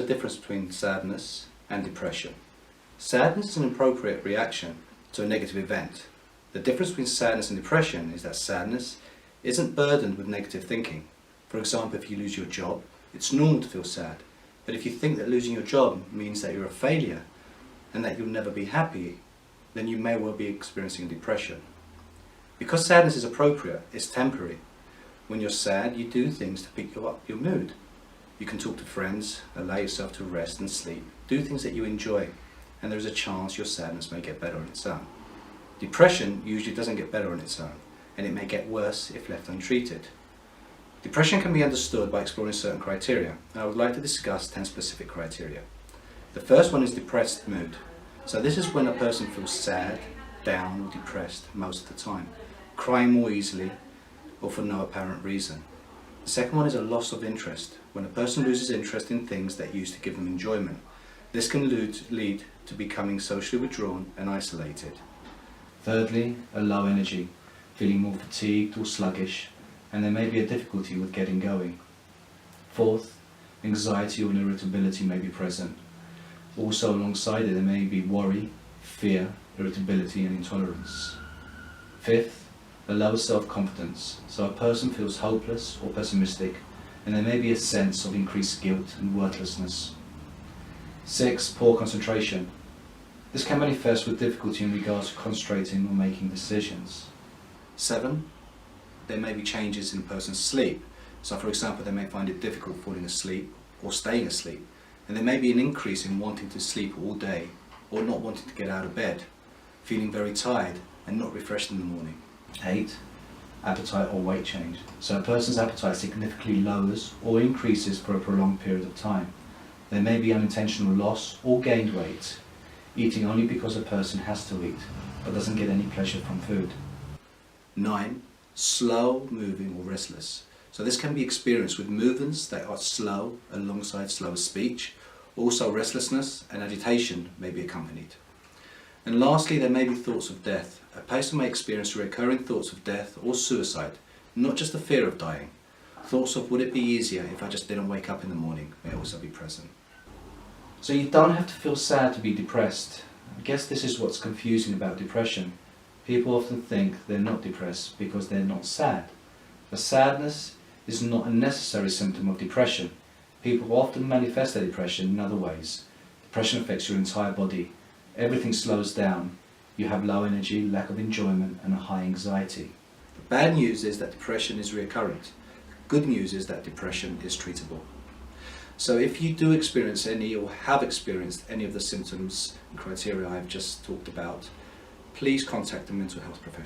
The difference between sadness and depression. Sadness is an appropriate reaction to a negative event. The difference between sadness and depression is that sadness isn't burdened with negative thinking. For example, if you lose your job, it's normal to feel sad. But if you think that losing your job means that you're a failure and that you'll never be happy, then you may well be experiencing depression. Because sadness is appropriate, it's temporary. When you're sad, you do things to pick up your mood. You can talk to friends, allow yourself to rest and sleep, do things that you enjoy, and there's a chance your sadness may get better on its own. Depression usually doesn't get better on its own, and it may get worse if left untreated. Depression can be understood by exploring certain criteria, and I would like to discuss 10 specific criteria. The first one is depressed mood. So this is when a person feels sad, down or depressed most of the time, crying more easily or for no apparent reason. The second one is a loss of interest, when a person loses interest in things that used to give them enjoyment. This can lead to becoming socially withdrawn and isolated. Thirdly, a low energy, feeling more fatigued or sluggish, and there may be a difficulty with getting going. Fourth, anxiety or irritability may be present. Also alongside it there may be worry, fear, irritability and intolerance. Fifth, a lower self-confidence, so a person feels hopeless or pessimistic, and there may be a sense of increased guilt and worthlessness. 6. Poor concentration. This can manifest with difficulty in regards to concentrating or making decisions. 7. There may be changes in a person's sleep, so for example they may find it difficult falling asleep or staying asleep, and there may be an increase in wanting to sleep all day or not wanting to get out of bed, feeling very tired and not refreshed in the morning. 8. Appetite or weight change. So a person's appetite significantly lowers or increases for a prolonged period of time. There may be unintentional loss or gained weight, eating only because a person has to eat, but doesn't get any pleasure from food. 9. Slow moving or restless. So this can be experienced with movements that are slow alongside slower speech. Also restlessness and agitation may be accompanied. And lastly, there may be thoughts of death. A person may experience recurring thoughts of death or suicide, not just the fear of dying. Thoughts of would it be easier if I just didn't wake up in the morning may also be present. So you don't have to feel sad to be depressed. I guess this is what's confusing about depression. People often think they're not depressed because they're not sad. But sadness is not a necessary symptom of depression. People often manifest their depression in other ways. Depression affects your entire body. Everything slows down. You have low energy, lack of enjoyment and a high anxiety. The bad news is that depression is recurrent. Good news is that depression is treatable. So if you do experience any or have experienced any of the symptoms and criteria I've just talked about, please contact a mental health professional.